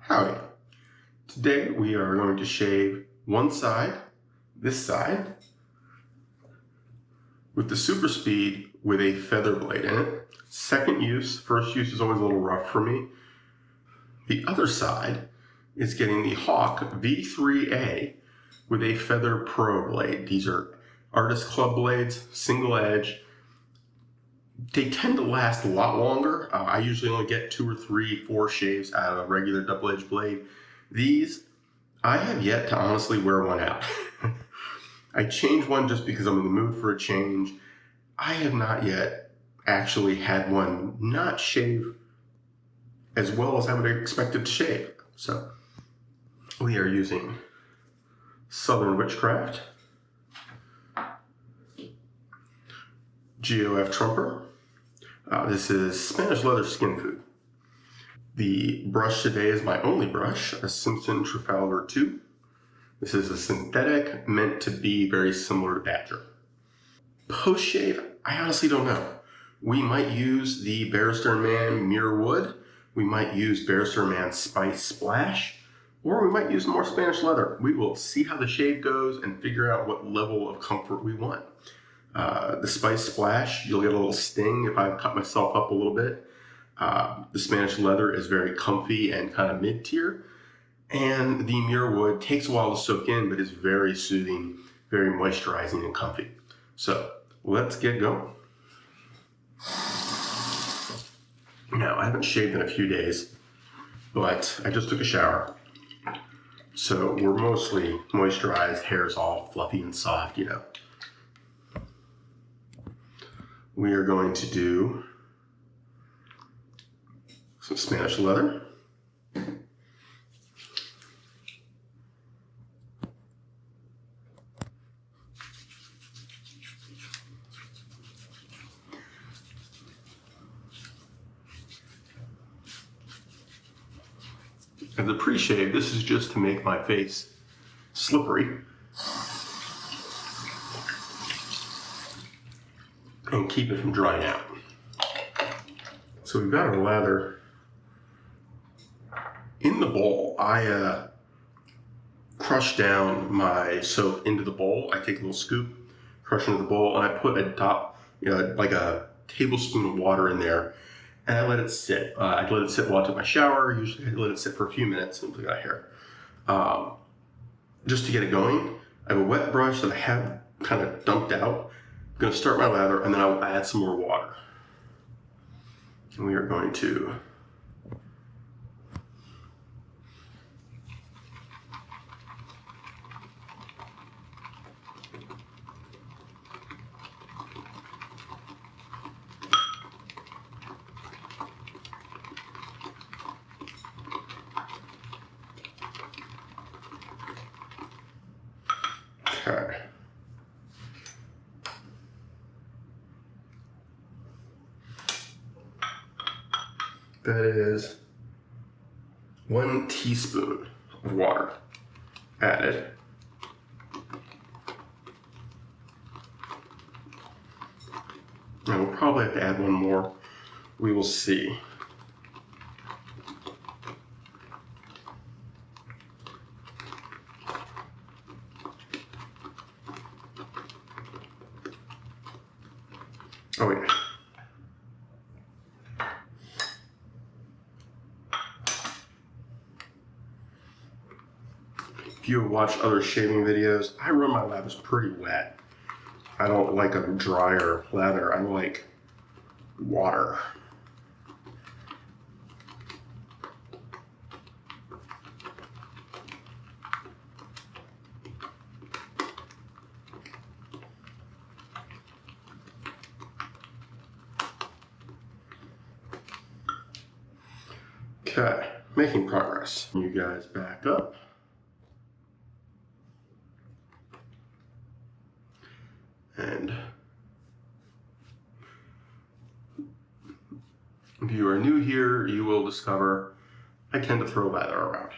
Howdy. Today we are going to shave one side, this side, with the super speed with a feather blade in it. Second use, first use is always a little rough for me. The other side is getting the Hawk V3A with a Feather Pro blade. These are Artist Club blades, single edge. They tend to last a lot longer. I usually only get 2 or 3, 4 shaves out of a regular double-edged blade. These, I have yet to honestly wear one out. I changed one just because I'm in the mood for a change. I have not yet actually had one not shave as well as I would expect it to shave. So we are using Southern Witchcraft, GOF Trumper. This is Spanish leather skin food. The brush today is my only brush, a Simpson Trafalgar 2. This is a synthetic, meant to be very similar to Badger. Post shave, I honestly don't know. We might use the Barrister Man Mirror Wood. We might use Barrister Man Spice Splash, or we might use more Spanish leather. We will see how the shave goes and figure out what level of comfort we want. The Spice Splash, you'll get a little sting if I've cut myself up a little bit. The Spanish leather is very comfy and kind of mid-tier. And the Mirror Wood takes a while to soak in, but is very soothing, very moisturizing and comfy. So let's get going. Now, I haven't shaved in a few days, but I just took a shower. So we're mostly moisturized, hair's all fluffy and soft, you know. We are going to do some Spanish leather. As a pre-shave, this is just to make my face slippery and keep it from drying out. So we've got our lather in the bowl. I crush down my soap into the bowl. I take a little scoop, crush into the bowl, and I put a top, like a tablespoon of water in there, and I let it sit. I let it sit while I took my shower. Usually I let it sit for a few minutes until I got hair. Just to get it going, I have a wet brush that I have kind of dumped out. I'm going to start my lather, and then I'll add some more water. And we are going to okay. That is 1 teaspoon of water added. And we'll probably have to add one more. We will see. Oh yeah. If you watch other shaving videos, I run my lathers pretty wet. I don't like a drier lather. I like water. Okay, making progress. You guys back up. And if you are new here, you will discover I tend to throw lather around.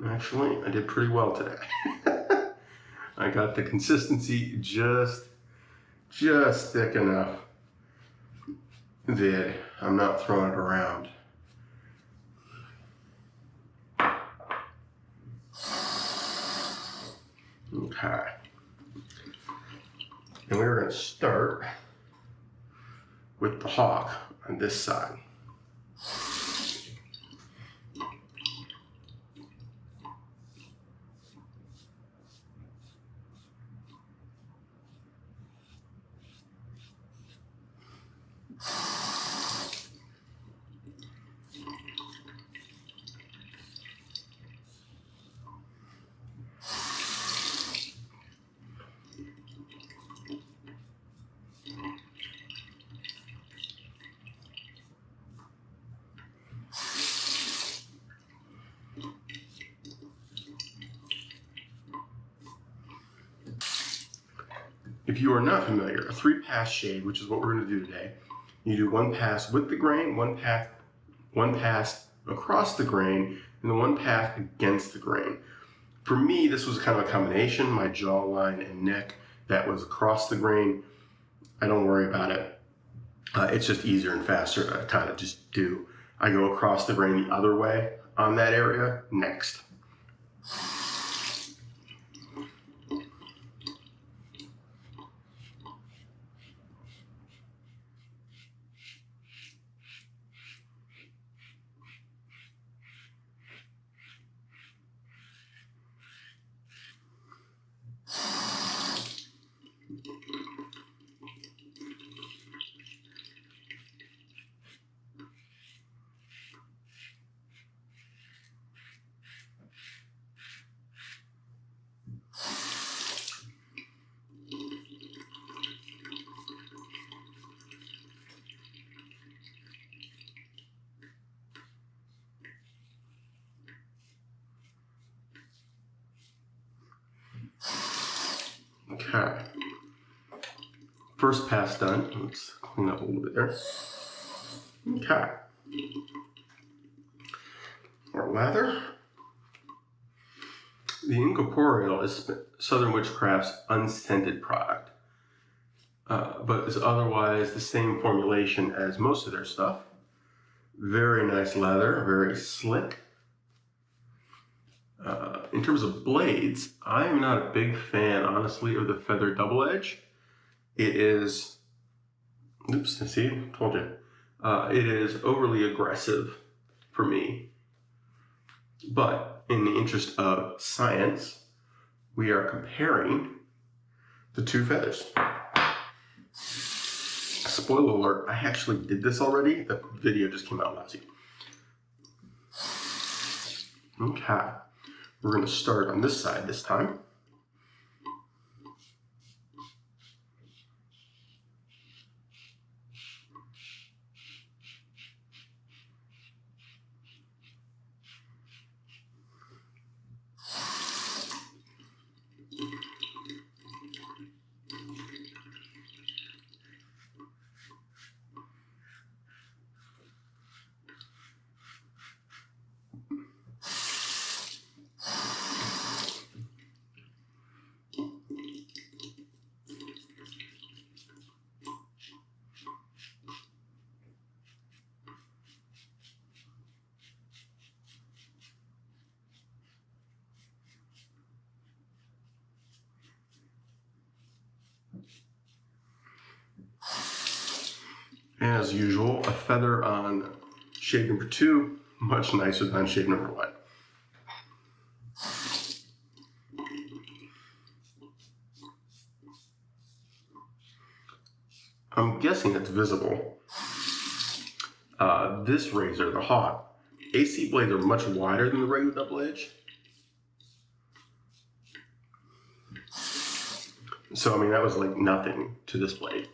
Actually, I did pretty well today. I got the consistency just just thick enough that I'm not throwing it around. Okay. And we're going to start with the hawk on this side. If you are not familiar, a 3-pass shade, which is what we're going to do today, you do 1 pass with the grain, 1 pass across the grain, and then 1 pass against the grain. For me, this was kind of a combination, my jawline and neck, that was across the grain. I don't worry about it. It's just easier and faster to kind of just do. I go across the grain the other way on that area next. Okay. First pass done. Let's clean up a little bit there. Okay. Our lather. The Incorporeal is Southern Witchcraft's unscented product, but is otherwise the same formulation as most of their stuff. Very nice leather, very slick. In terms of blades, I am not a big fan, honestly, of the feather double edge. It is, oops, see, told you. It is overly aggressive for me. But in the interest of science, we are comparing the 2 feathers. Spoiler alert, I actually did this already. The video just came out last week. Okay. We're going to start on this side this time. As usual, a feather on shade number 2, much nicer than shade number 1. I'm guessing it's visible. This razor, the Hawk, AC blades are much wider than the regular double edge. So, I mean, that was like nothing to this blade.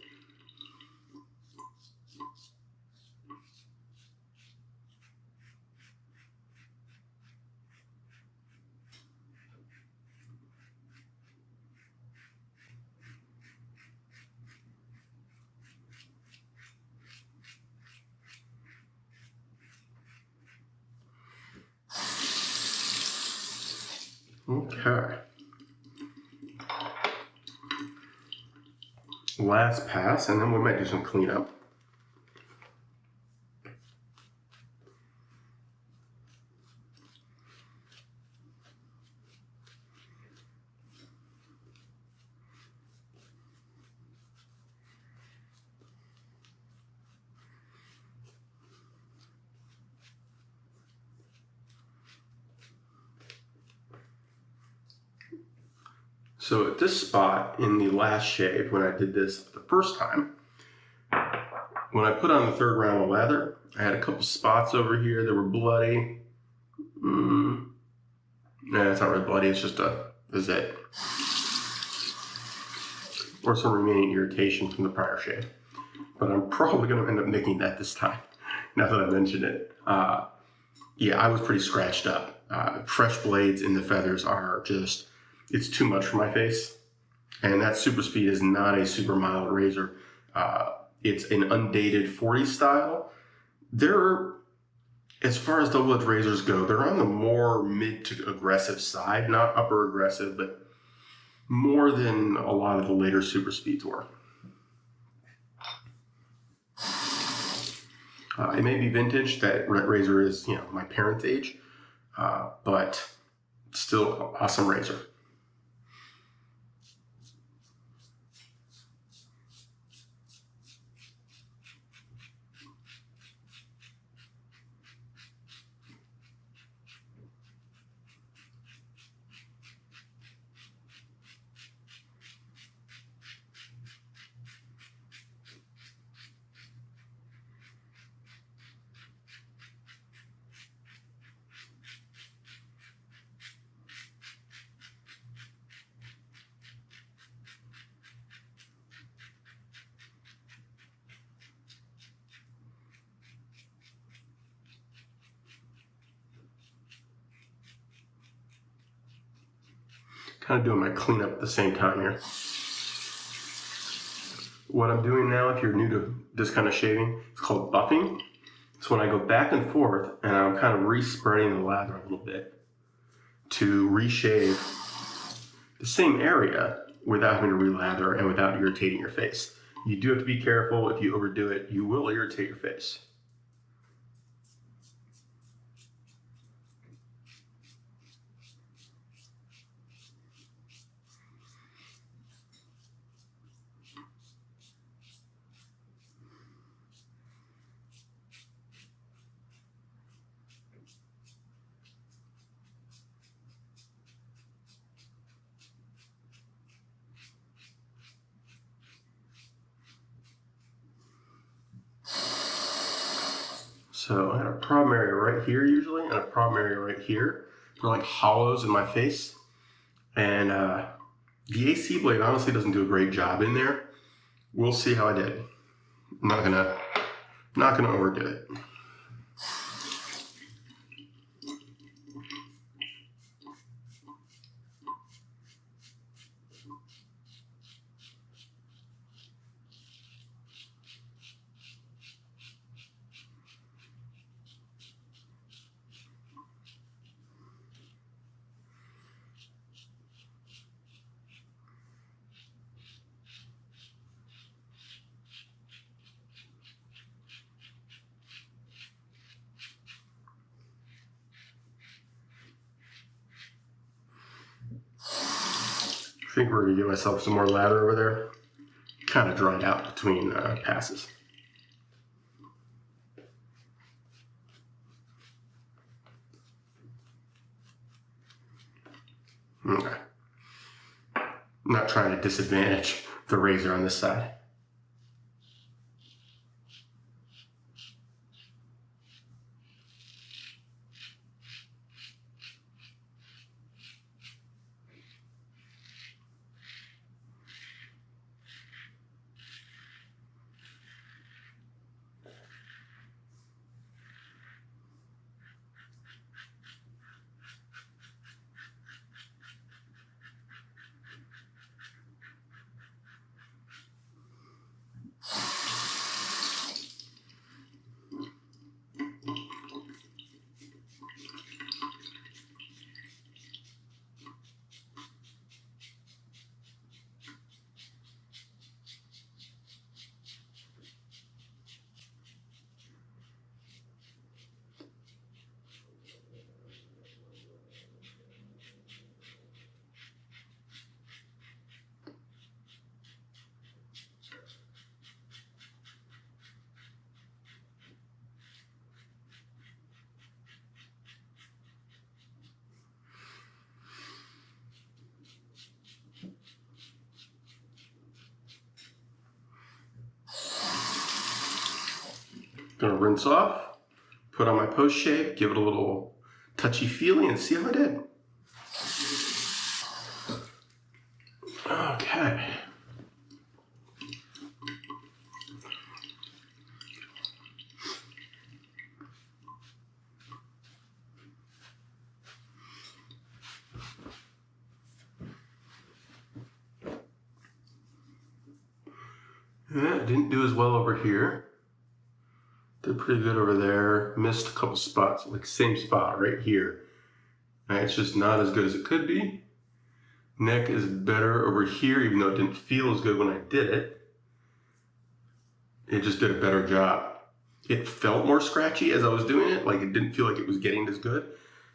Okay. last pass, and then we might do some cleanup. So at this spot in the last shave, when I did this the first time, when I put on the third round of lather, I had a couple spots over here that were bloody. No, it's not really bloody, it's just a zit. Or some remaining irritation from the prior shave. But I'm probably going to end up nicking that this time, now that I mentioned it. Yeah, I was pretty scratched up. Fresh blades in the feathers are just, it's too much for my face. And that Super Speed is not a super mild razor. It's an undated 40 style. They're, as far as double edge razors go, they're on the more mid to aggressive side, not upper aggressive, but more than a lot of the later Super Speeds were. It may be vintage. That razor is, my parents' age, but still an awesome razor. Kind of doing my cleanup at the same time here. What I'm doing now, if you're new to this kind of shaving, it's called buffing. So when I go back and forth and I'm kind of re-spreading the lather a little bit to reshave the same area without having to re-lather and without irritating your face. You do have to be careful. If you overdo it, you will irritate your face. So I have a problem area right here usually, and a problem area right here. They're like hollows in my face. And the AC blade honestly doesn't do a great job in there. We'll see how I did. I'm not gonna overdo it. I think we're gonna give myself some more lather over there. Kind of dried out between passes. Okay. I'm not trying to disadvantage the razor on this side. Gonna rinse off, put on my post shave, give it a little touchy feely, and see how I did. Okay. Yeah, didn't do as well over here. Did pretty good over there. Missed a couple spots, like same spot right here. It's just not as good as it could be. Neck is better over here, even though it didn't feel as good when I did it. It just did a better job. It felt more scratchy as I was doing it, like it didn't feel like it was getting as good.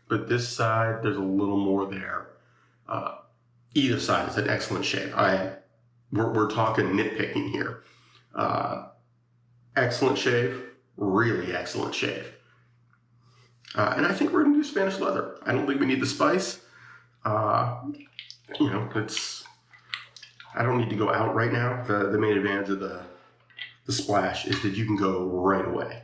But this side, there's a little more there. Either side is an excellent shave. We're talking nitpicking here. Excellent shave, really excellent shave. And I think we're gonna do Spanish leather. I don't think we need the spice. You know, I don't need to go out right now. The main advantage of the splash is that you can go right away.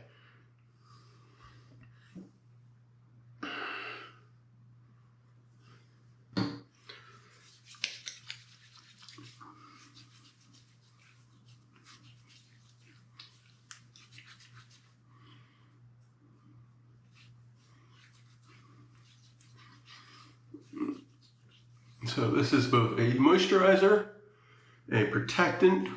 So this is both a moisturizer, a protectant,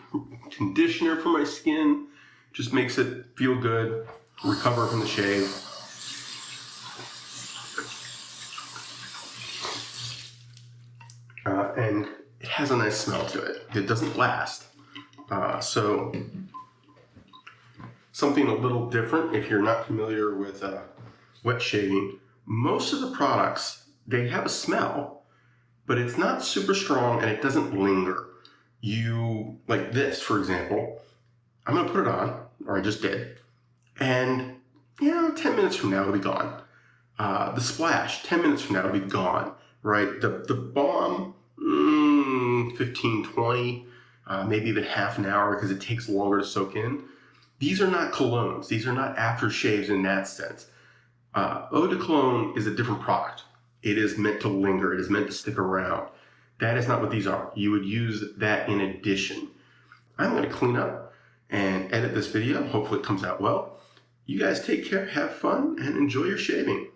conditioner for my skin. Just makes it feel good, recover from the shave. And it has a nice smell to it. It doesn't last. So something a little different if you're not familiar with wet shaving. Most of the products, they have a smell, but it's not super strong and it doesn't linger. Like this, for example, I'm gonna put it on, or I just did, and 10 minutes from now it'll be gone. The splash, 10 minutes from now it'll be gone, right? The balm, 15, 20, maybe even half an hour because it takes longer to soak in. These are not colognes. These are not aftershaves in that sense. Eau de cologne is a different product. It is meant to linger. It is meant to stick around. That is not what these are. You would use that in addition. I'm going to clean up and edit this video. Hopefully it comes out well. You guys take care, have fun, and enjoy your shaving.